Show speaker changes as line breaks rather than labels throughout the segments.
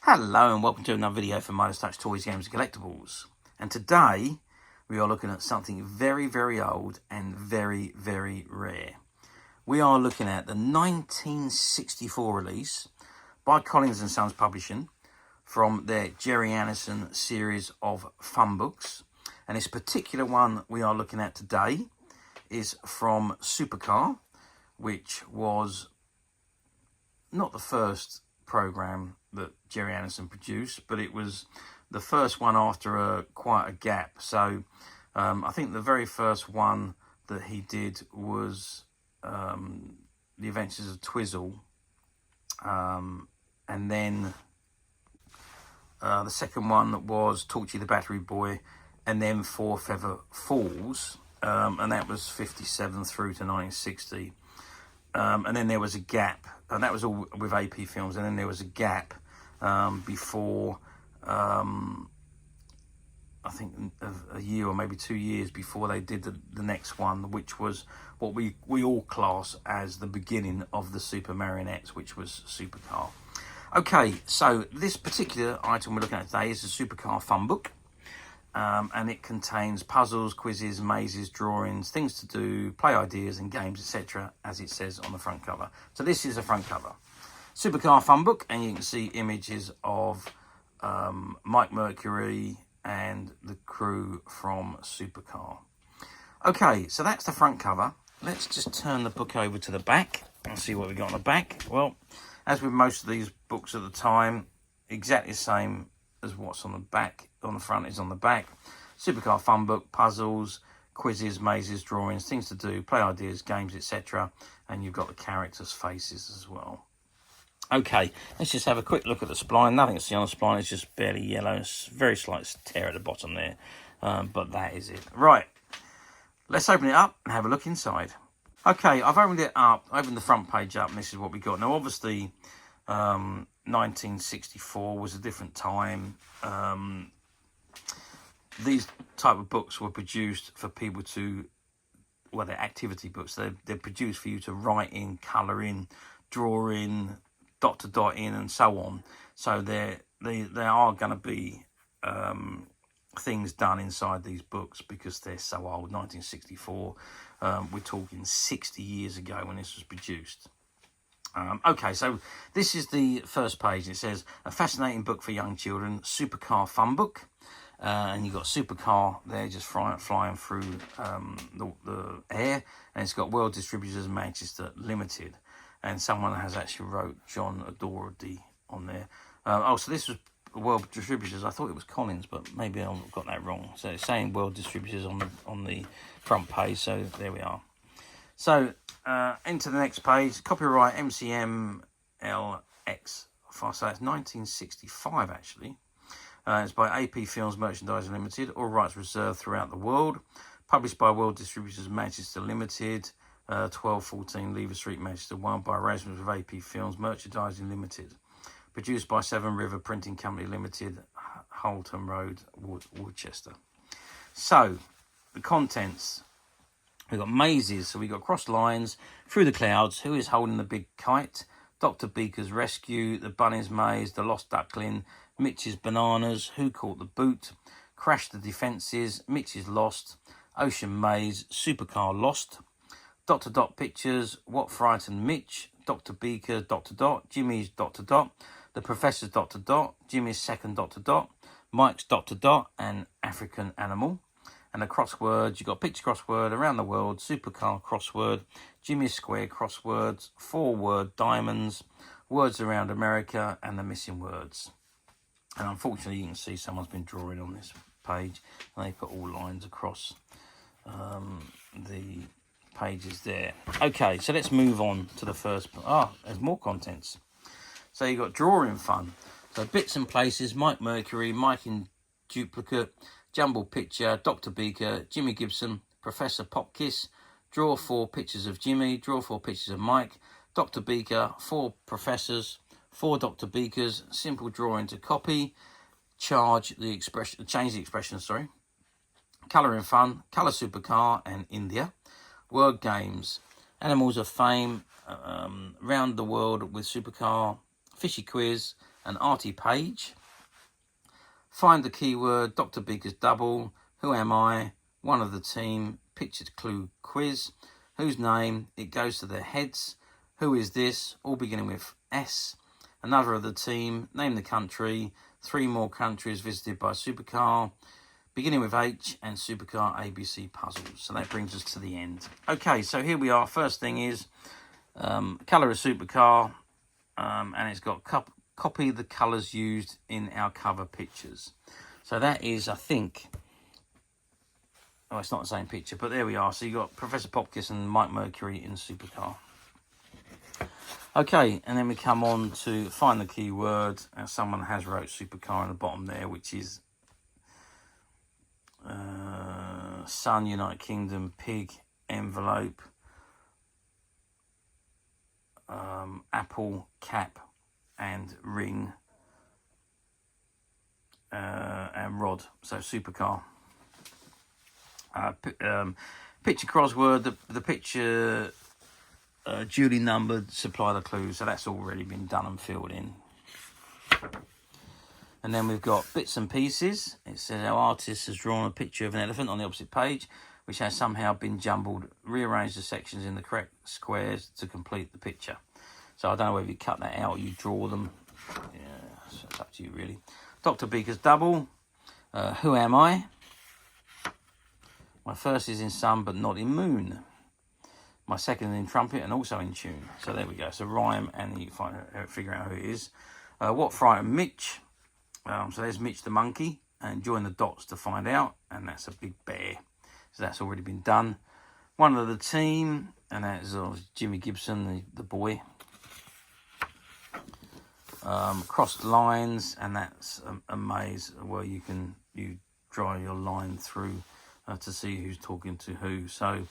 Hello and welcome to another video from Midas Touch Toys, Games and Collectibles. And today we are looking at something very, very old and very, very rare. We are looking at the 1964 release by Collins and Sons Publishing from their Gerry Andersons series of fun books. And this particular one we are looking at today is from Supercar, which was not the first program that Gerry Andersons produced, but it was the first one after quite a gap. So I think the very first one that he did was The Adventures of Twizzle, and then the second one was Torchy the Battery Boy, and then Four Feather Falls, and that was 57 through to 1960. And then there was a gap, and that was all with AP Films, and then there was a gap before, I think a year or maybe 2 years before they did the next one, which was what we all class as the beginning of the Super Marionettes, which was Supercar. Okay, so this particular item we're looking at today is a Supercar fun book. And it contains puzzles, quizzes, mazes, drawings, things to do, play ideas and games, etc., as it says on the front cover. So this is a front cover. Supercar fun book, and you can see images of Mike Mercury and the crew from Supercar. Okay, so that's the front cover. Let's just turn the book over to the back and see what we got on the back. Well, as with most of these books at the time, exactly the same as what's on the back. On the front is on the back. Supercar fun book, puzzles, quizzes, mazes, drawings, things to do, play ideas, games, etc. And you've got the characters' faces as well. Okay, let's just have a quick look at the spline. Nothing to see on the spline, it's just barely yellow. It's a very slight tear at the bottom there, but that is it. Right, let's open it up and have a look inside. Okay, I've opened it up, opened the front page up, and this is what we got. Now, obviously, 1964 was a different time. These type of books were produced for people to, well, they're activity books. They're produced for you to write in, colour in, draw in, dot to dot in, and so on. So there are going to be things done inside these books because they're so old. 1964, we're talking 60 years ago when this was produced. Okay, so this is the first page. It says, a fascinating book for young children, Supercar fun book. And you've got Supercar there just flying through the air. And it's got World Distributors Manchester Limited. And someone has actually wrote John Adordy on there. Oh, so this was World Distributors. I thought it was Collins, but maybe I've got that wrong. So it's saying World Distributors on the front page. So there we are. So into the next page, copyright MCM LX. So it's 1965 actually. It's by AP Films Merchandising Limited. All rights reserved throughout the world. Published by World Distributors Manchester Limited. 1214 Lever Street, Manchester 1 by arrangements with AP Films Merchandising Limited. Produced by Seven River Printing Company Limited, Holton Road, Worcester. So, the contents. We've got mazes, so we've got cross lines, through the clouds, who is holding the big kite, Dr. Beaker's rescue, the Bunny's maze, the lost duckling, Mitch's bananas, who caught the boot, crash the defences, Mitch's lost, ocean maze, Supercar lost, Dot to Dot pictures, what frightened Mitch, Dr. Beaker, Dot to Dot, Jimmy's Dot to Dot, the Professor's Dot to Dot, Jimmy's second Dot to Dot, Mike's Dot to Dot, and African Animal. And the crosswords, you've got picture crossword, around the world, Supercar crossword, Jimmy's Square crosswords, 4-word diamonds, words around America, and the missing words. And unfortunately, you can see someone's been drawing on this page, and they put all lines across the pages there. Okay, so let's move on to the first. There's more contents. So you've got drawing fun. So bits and places, Mike Mercury, Mike in duplicate, jumble picture, Dr. Beaker, Jimmy Gibson, Professor Popkiss, draw 4 pictures of Jimmy, draw 4 pictures of Mike, Dr. Beaker, 4 professors, 4 Dr. Beakers, simple drawing to copy, change the expression, colour in fun, colour Supercar and India, word games, animals of fame, round the world with Supercar, fishy quiz, and Artie Page. Find the keyword, Dr. Beaker's double, who am I, one of the team, picture clue quiz, whose name, it goes to their heads, who is this, all beginning with S, another of the team, name the country, 3 more countries visited by Supercar, beginning with H, and Supercar ABC puzzles. So that brings us to the end. Okay, so here we are. First thing is colour of Supercar, and it's got copy the colours used in our cover pictures. So that is, I think, oh, it's not the same picture, but there we are. So you got Professor Popkiss and Mike Mercury in Supercar. Okay, and then we come on to find the keyword. Someone has wrote Supercar on the bottom there, which is Sun, United Kingdom, pig, envelope, apple, cap, and ring, and rod. So Supercar. Picture crossword. The picture duly numbered. Supply the clues. So that's already been done and filled in. And then we've got bits and pieces. It says our artist has drawn a picture of an elephant on the opposite page, which has somehow been jumbled. Rearrange the sections in the correct squares to complete the picture. So I don't know whether you cut that out or you draw them. Yeah, so it's up to you really. Dr. Beaker's double. Who am I? My first is in sun but not in moon. My second in trumpet and also in tune. So there we go. So rhyme and you figure out who it is. What frightened Mitch? So there's Mitch the monkey, and join the dots to find out, and that's a big bear. So that's already been done. One of the team, and that's Jimmy Gibson, the boy. Crossed lines, and that's a maze where you draw your line through to see who's talking to who. So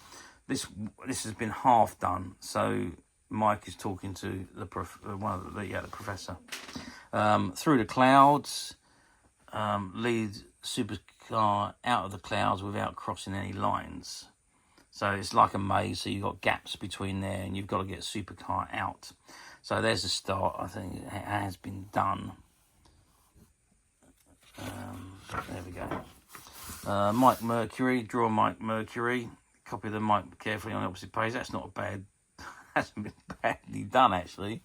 this has been half done. So Mike is talking to the professor. Through the clouds, lead Supercar out of the clouds without crossing any lines. So it's like a maze, so you've got gaps between there and you've got to get Supercar out. So there's the start. I think it has been done. There we go. Mike Mercury, draw Mike Mercury. Copy the Mike carefully on the opposite page. That's not a bad, hasn't been badly done actually.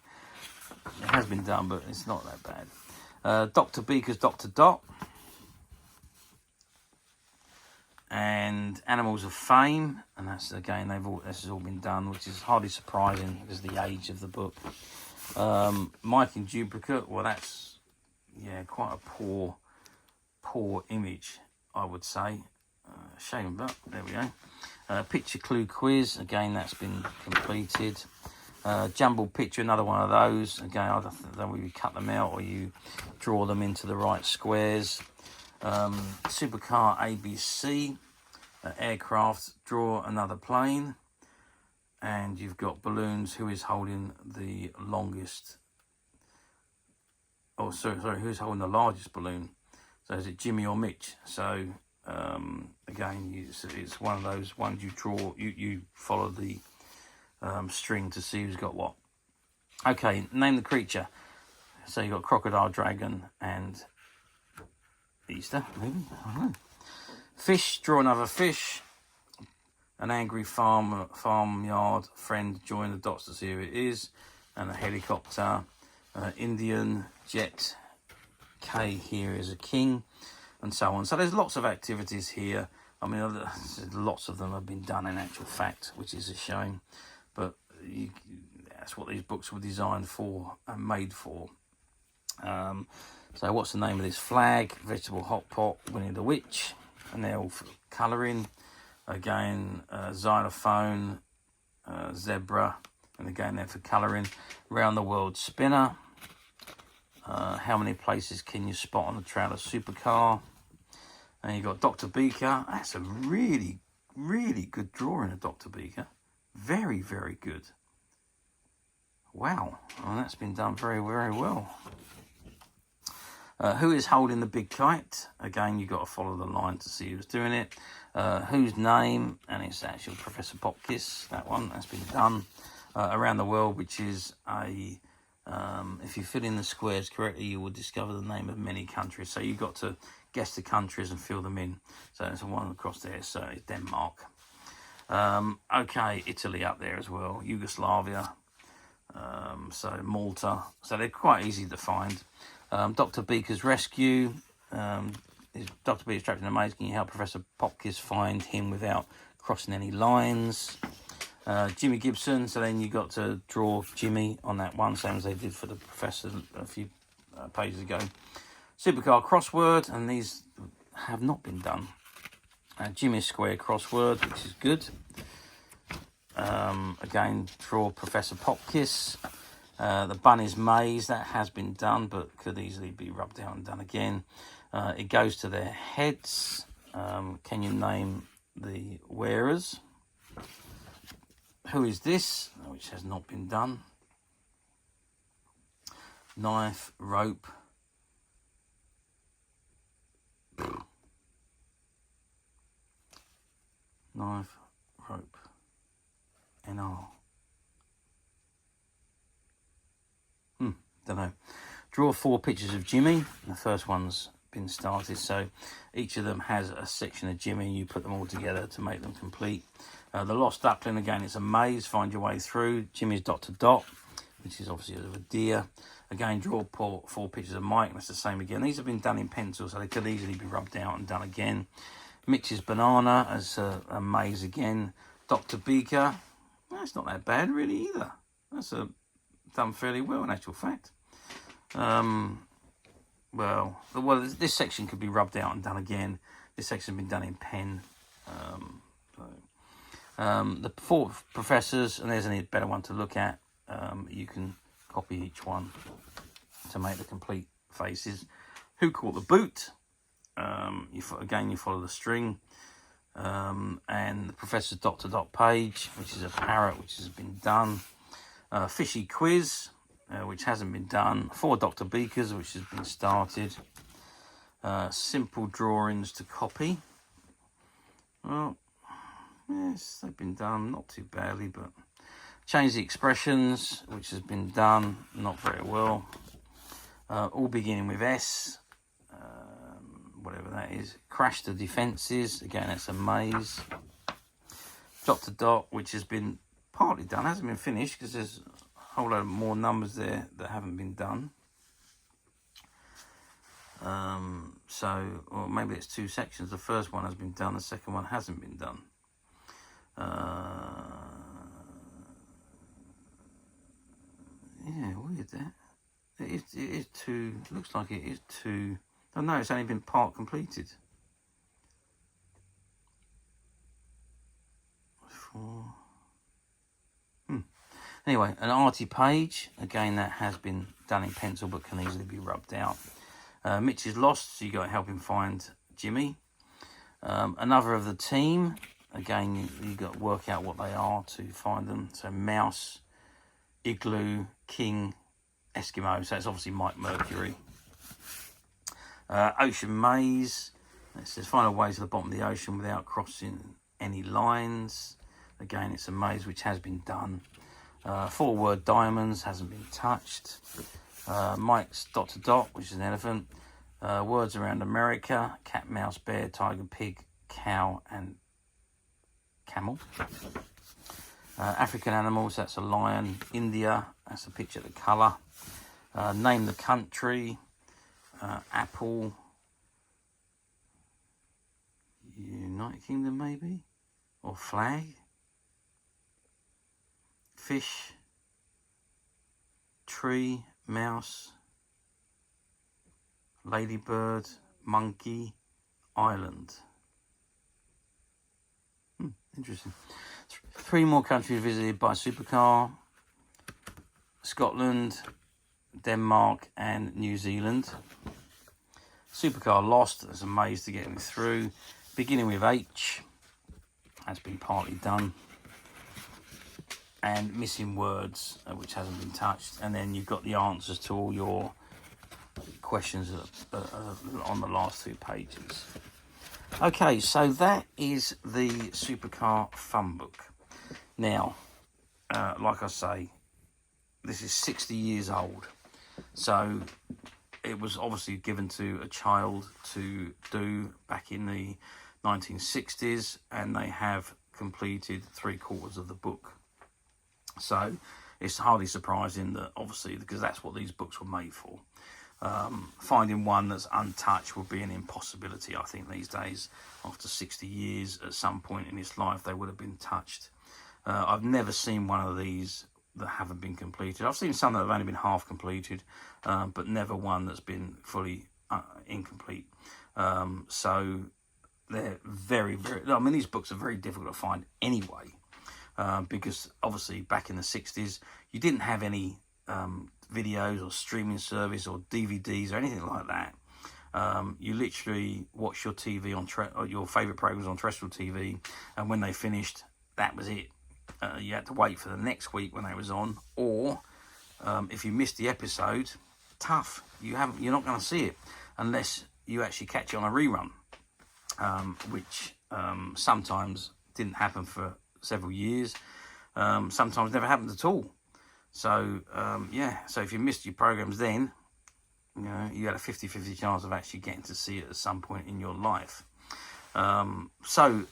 It has been done, but it's not that bad. Dr. Beaker's Dr. Dot. And Animals of Fame. And that's, again, this has all been done, which is hardly surprising because of the age of the book. Mike in Duplicate. Well, that's, yeah, quite a poor image, I would say. Shame, but there we go. Picture clue quiz. Again, that's been completed. Jumbled picture, another one of those. Again, I don't know whether you cut them out or you draw them into the right squares. Supercar ABC, aircraft, draw another plane. And you've got balloons, who is holding the longest, oh, sorry, who's holding the largest balloon? So is it Jimmy or Mitch? So, again, it's one of those ones you draw, you follow the string to see who's got what. Okay, name the creature. So you've got crocodile, dragon, and Easter, maybe? I don't know. Fish, draw another fish. An angry farmyard friend, join the dots to see who it is. And a helicopter. Indian jet. K here is a king. And so on. So there's lots of activities here. I mean, lots of them have been done in actual fact, which is a shame. But that's what these books were designed for and made for. So what's the name of this flag? Vegetable hot pot, Winnie the Witch. And they're all for colouring. Again, xylophone, zebra. And again, they're for colouring. Round the world spinner. How many places can you spot on the trail of Supercar? And you've got Dr. Beaker. That's a really, really good drawing of Dr. Beaker. Very, very good. Wow. Well, that's been done very, very well. Who is holding the big kite? Again, you've got to follow the line to see who's doing it. Whose name? And it's actually Professor Popkiss. That one, that's been done. Around the world, which is a If you fill in the squares correctly, you will discover the name of many countries. So you've got to guess the countries and fill them in. So there's one across there, so it's Denmark. Okay, Italy up there as well, Yugoslavia, so Malta. So they're quite easy to find. Dr. Beaker's Rescue. Dr. Beaker's trapped in a maze. Can you help Professor Popkiss find him without crossing any lines? Jimmy Gibson. So then you got to draw Jimmy on that one, same as they did for the Professor a few pages ago. Supercar crossword, and these have not been done. Jimmy's square crossword, which is good. Again, draw Professor Popkiss. The Bunny's maze, that has been done, but could easily be rubbed out and done again. It goes to their heads. Can you name the wearers? Who is this? Which has not been done. Knife, rope. Knife, rope, NR. Don't know. Draw 4 pictures of Jimmy. The first one's been started, so each of them has a section of Jimmy, and you put them all together to make them complete. The Lost Duckling, again, it's a maze. Find your way through. Jimmy's dot to dot, which is obviously a deer. Again, draw 4 pictures of Mike. That's the same again. These have been done in pencil, so they could easily be rubbed out and done again. Mitch's banana as a maze again. Dr. Beaker. That's not that bad really either. That's done fairly well in actual fact. Well, this section could be rubbed out and done again. This section has been done in pen. The 4 professors, and there's a better one to look at. You can copy each one to make the complete faces. Who caught the boot? You follow the string, and the Professor's dot to dot page, which is a parrot, which has been done. Fishy quiz, which hasn't been done. 4 Dr. Beakers, which has been started. Simple drawings to copy. Well, yes, they've been done, not too badly, but change the expressions, which has been done, not very well. All beginning with S. Whatever that is. Crash the defences, again that's a maze. Dot to dot, which has been partly done, hasn't been finished because there's a whole load more numbers there that haven't been done. Or maybe it's 2 sections. The first one has been done, the second one hasn't been done. Yeah, weird that. It is 2, looks like it is 2. Oh no, it's only been part completed. 4. Anyway, an arty page. Again, that has been done in pencil but can easily be rubbed out. Mitch is lost, so you got to help him find Jimmy. Another of the team. Again, you got to work out what they are to find them. So Mouse, Igloo, King, Eskimo. So it's obviously Mike Mercury. Ocean maze. It says find a way to the bottom of the ocean without crossing any lines. Again, it's a maze which has been done. 4-word diamonds hasn't been touched. Mike's dot to dot, which is an elephant. Words around America: cat, mouse, bear, tiger, pig, cow, and camel. African animals, that's a lion. India, that's a picture of the colour. Name the country. Apple, United Kingdom maybe, or flag. Fish, tree, mouse, ladybird, monkey, island. Interesting. 3 more countries visited by Supercar: Scotland, Denmark, and New Zealand. Supercar lost. There's a maze to get him through. Beginning with H has been partly done. And missing words, which hasn't been touched. And then you've got the answers to all your questions on the last 2 pages. Okay, so that is the Supercar Fun Book. Now, like I say, this is 60 years old. So it was obviously given to a child to do back in the 1960s, and they have completed 3/4 of the book. So it's hardly surprising that, obviously, because that's what these books were made for. Finding one that's untouched would be an impossibility, I think, these days. After 60 years, at some point in its life, they would have been touched. I've never seen one of these that haven't been completed. I've seen some that have only been half completed, but never one that's been fully incomplete. So they're very, very... I mean, these books are very difficult to find anyway, because obviously back in the 60s, you didn't have any videos or streaming service or DVDs or anything like that. You literally watched your TV on your favourite programs on terrestrial TV, and when they finished, that was it. You had to wait for the next week when they was on, or if you missed the episode, tough. You're not going to see it unless you actually catch it on a rerun, which sometimes didn't happen for several years. Sometimes never happened at all. So yeah, so if you missed your programs then, you know, you had a 50-50 chance of actually getting to see it at some point in your life. So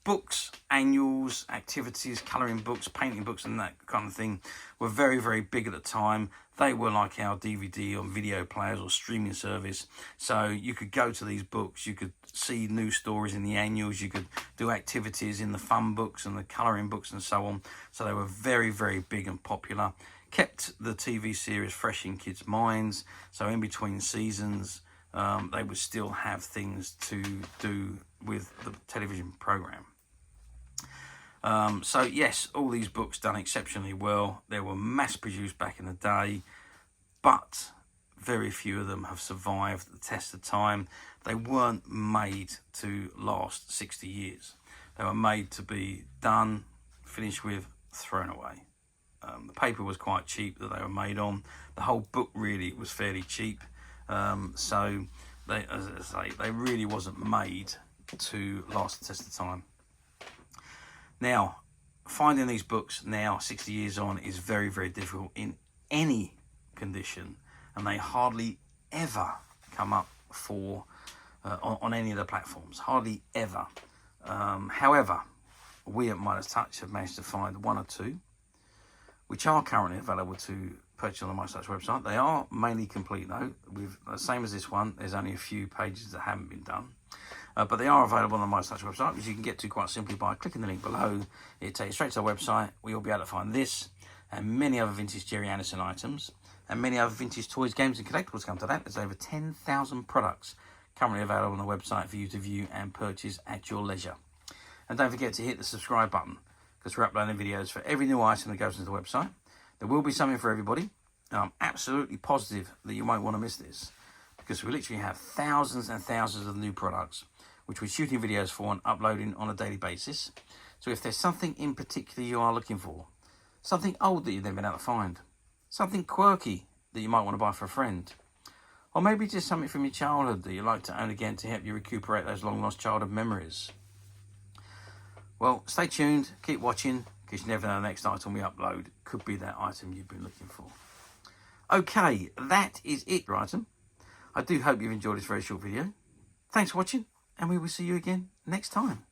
books, annuals, activities, colouring books, painting books and that kind of thing were very, very big at the time. They were like our DVD or video players or streaming service. So you could go to these books, you could see new stories in the annuals, you could do activities in the fun books and the colouring books and so on. So they were very, very big and popular. Kept the TV series fresh in kids' minds. So in between seasons, they would still have things to do with the television programme. So yes, all these books done exceptionally well. They were mass produced back in the day, but very few of them have survived the test of time. They weren't made to last 60 years. They were made to be done, finished with, thrown away. The paper was quite cheap that they were made on. The whole book really was fairly cheap. So they, as I say, they really wasn't made to last the test of time. Now, finding these books now, 60 years on, is very, very difficult in any condition, and they hardly ever come up for on any of the platforms, hardly ever. However, we at Midas Touch have managed to find one or two, which are currently available to purchase on the Midas Touch website. They are mainly complete though, with the same as this one. There's only a few pages that haven't been done. But they are available on the Midas Touch website, which you can get to quite simply by clicking the link below. It takes you straight to our website, where you'll be able to find this and many other vintage Gerry Anderson items, and many other vintage toys, games and collectibles come to that. There's over 10,000 products currently available on the website for you to view and purchase at your leisure. And don't forget to hit the subscribe button, because we're uploading videos for every new item that goes into the website. There will be something for everybody. I'm absolutely positive that you won't want to miss this, because we literally have thousands and thousands of new products which we're shooting videos for and uploading on a daily basis. So if there's something in particular you are looking for, something old that you've never been able to find, something quirky that you might want to buy for a friend, or maybe just something from your childhood that you like to own again to help you recuperate those long lost childhood memories, well, stay tuned, keep watching, because you never know the next item we upload could be that item you've been looking for. Okay, that is it, item. I do hope you've enjoyed this very short video. Thanks for watching, and we will see you again next time.